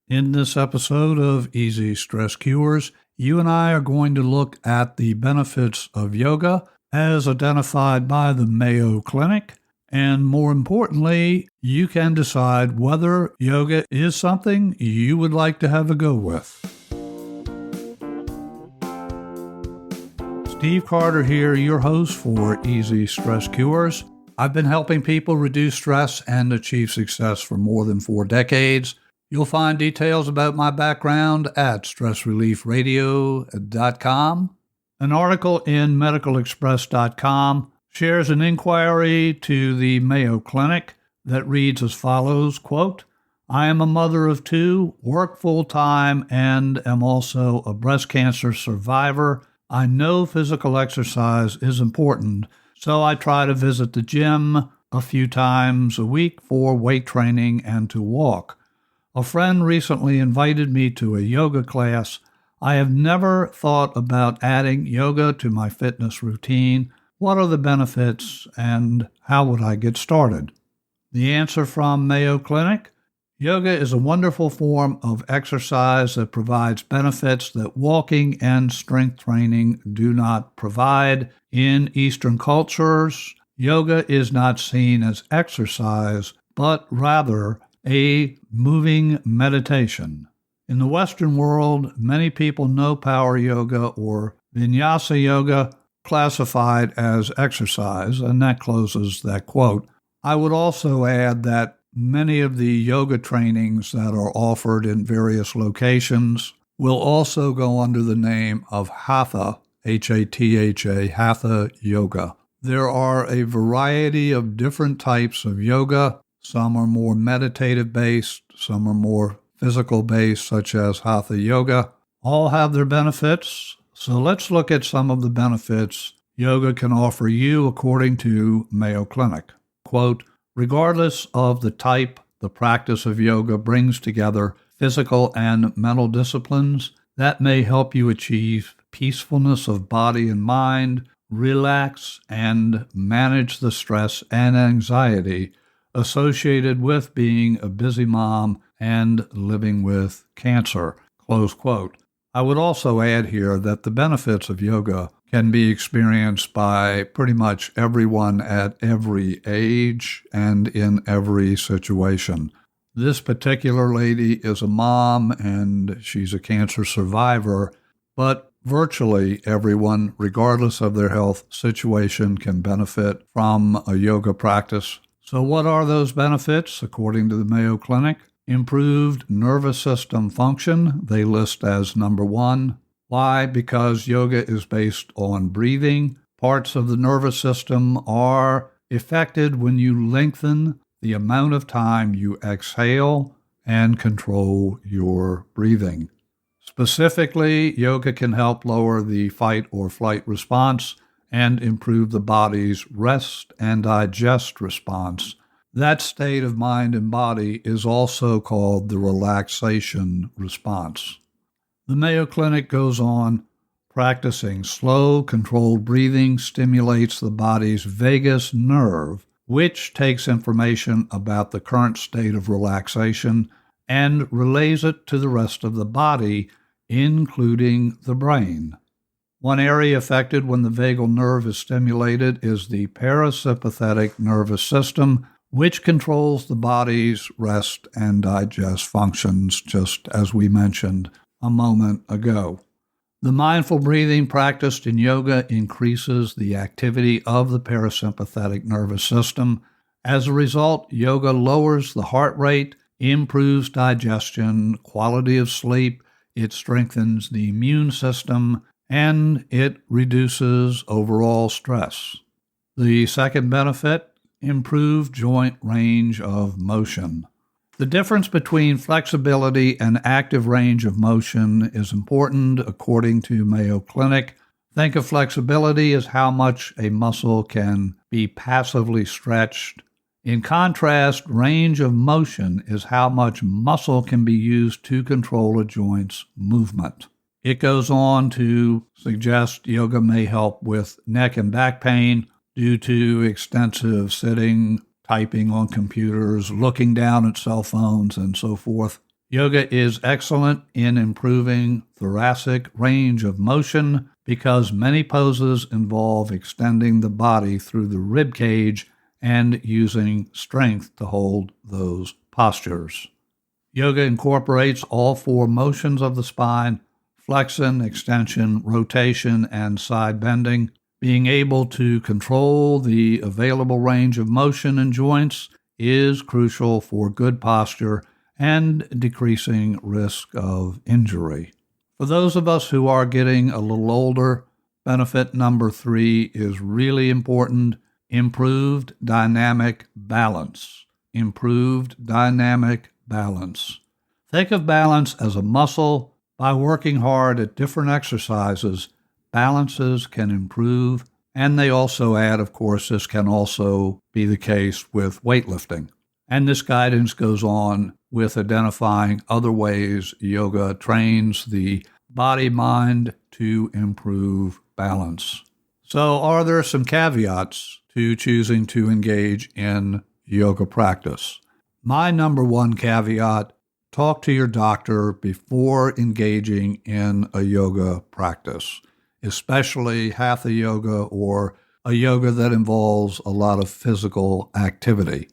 In this episode of Easy Stress Cures, you and I are going to look at the benefits of yoga as identified by the Mayo Clinic, and more importantly, you can decide whether yoga is something you would like to have a go with. Steve Carter here, your host for Easy Stress Cures. I've been helping people reduce stress and achieve success for more than 4 decades. You'll find details about my background at stressreliefradio.com. An article in medicalexpress.com shares an inquiry to the Mayo Clinic that reads as follows, quote, I am a mother of 2, work full-time, and am also a breast cancer survivor. I know physical exercise is important, so I try to visit the gym a few times a week for weight training and to walk. A friend recently invited me to a yoga class. I have never thought about adding yoga to my fitness routine. What are the benefits and how would I get started? The answer from Mayo Clinic: yoga is a wonderful form of exercise that provides benefits that walking and strength training do not provide. In Eastern cultures, yoga is not seen as exercise, but rather a moving meditation. In the Western world, many people know power yoga or vinyasa yoga classified as exercise, and that closes that quote. I would also add that many of the yoga trainings that are offered in various locations will also go under the name of hatha, H-A-T-H-A, hatha yoga. There are a variety of different types of yoga. Some are more meditative-based, some are more physical-based, such as hatha yoga. All have their benefits, so let's look at some of the benefits yoga can offer you according to Mayo Clinic. Quote, regardless of the type, the practice of yoga brings together physical and mental disciplines that may help you achieve peacefulness of body and mind, relax, and manage the stress and anxiety associated with being a busy mom and living with cancer, close quote. I would also add here that the benefits of yoga can be experienced by pretty much everyone at every age and in every situation. This particular lady is a mom and she's a cancer survivor, but virtually everyone, regardless of their health situation, can benefit from a yoga practice. So what are those benefits according to the Mayo Clinic? Improved nervous system function, they list as number 1. Why? Because yoga is based on breathing. Parts of the nervous system are affected when you lengthen the amount of time you exhale and control your breathing. Specifically, yoga can help lower the fight or flight response and improve the body's rest and digest response. That state of mind and body is also called the relaxation response. The Mayo Clinic goes on, practicing slow, controlled breathing stimulates the body's vagus nerve, which takes information about the current state of relaxation and relays it to the rest of the body, including the brain. One area affected when the vagal nerve is stimulated is the parasympathetic nervous system, which controls the body's rest and digest functions, just as we mentioned a moment ago. The mindful breathing practiced in yoga increases the activity of the parasympathetic nervous system. As a result, yoga lowers the heart rate, improves digestion, quality of sleep, it strengthens the immune system, and it reduces overall stress. The second benefit, improved joint range of motion. The difference between flexibility and active range of motion is important according to Mayo Clinic. Think of flexibility as how much a muscle can be passively stretched. In contrast, range of motion is how much muscle can be used to control a joint's movement. It goes on to suggest yoga may help with neck and back pain due to extensive sitting, typing on computers, looking down at cell phones, and so forth. Yoga is excellent in improving thoracic range of motion because many poses involve extending the body through the rib cage and using strength to hold those postures. Yoga incorporates all four motions of the spine: flexion, extension, rotation, and side bending. Being able to control the available range of motion in joints is crucial for good posture and decreasing risk of injury. For those of us who are getting a little older, benefit number 3 is really important: improved dynamic balance. Improved dynamic balance. Think of balance as a muscle. By working hard at different exercises, balances can improve, and they also add, of course, this can also be the case with weightlifting. And this guidance goes on with identifying other ways yoga trains the body-mind to improve balance. So are there some caveats to choosing to engage in yoga practice? My number one caveat: talk to your doctor before engaging in a yoga practice, especially hatha yoga or a yoga that involves a lot of physical activity.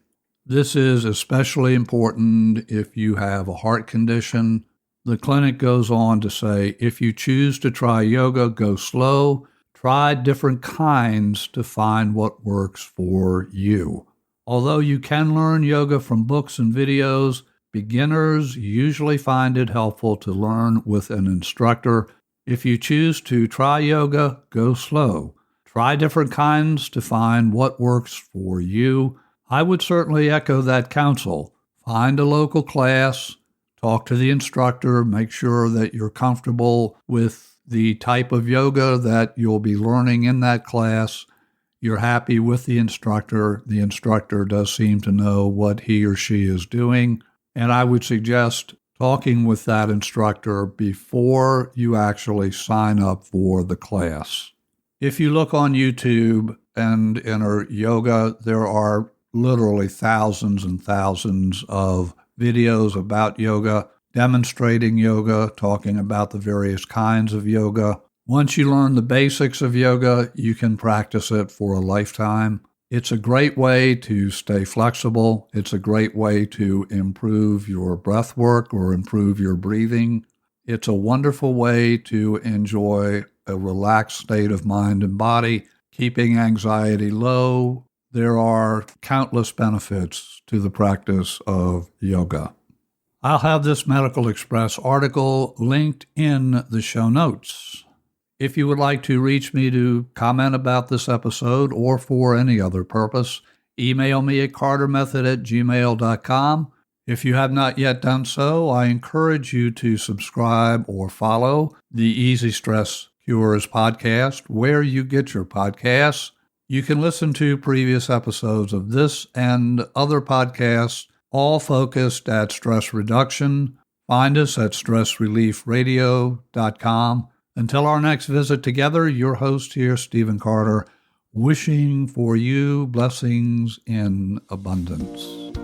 This is especially important if you have a heart condition. The clinic goes on to say, if you choose to try yoga, go slow. Try different kinds to find what works for you. Although you can learn yoga from books and videos, beginners usually find it helpful to learn with an instructor. If you choose to try yoga, go slow. Try different kinds to find what works for you. I would certainly echo that counsel. Find a local class, talk to the instructor, make sure that you're comfortable with the type of yoga that you'll be learning in that class. You're happy with the instructor. The instructor does seem to know what he or she is doing. And I would suggest talking with that instructor before you actually sign up for the class. If you look on YouTube and enter yoga, there are literally thousands and thousands of videos about yoga, demonstrating yoga, talking about the various kinds of yoga. Once you learn the basics of yoga, you can practice it for a lifetime. It's a great way to stay flexible. It's a great way to improve your breath work or improve your breathing. It's a wonderful way to enjoy a relaxed state of mind and body, keeping anxiety low. There are countless benefits to the practice of yoga. I'll have this Medical Express article linked in the show notes. If you would like to reach me to comment about this episode or for any other purpose, email me at cartermethod@gmail.com. If you have not yet done so, I encourage you to subscribe or follow the Easy Stress Cures podcast where you get your podcasts. You can listen to previous episodes of this and other podcasts, all focused at stress reduction. Find us at stressreliefradio.com. Until our next visit together, your host here, Stephen Carter, wishing for you blessings in abundance.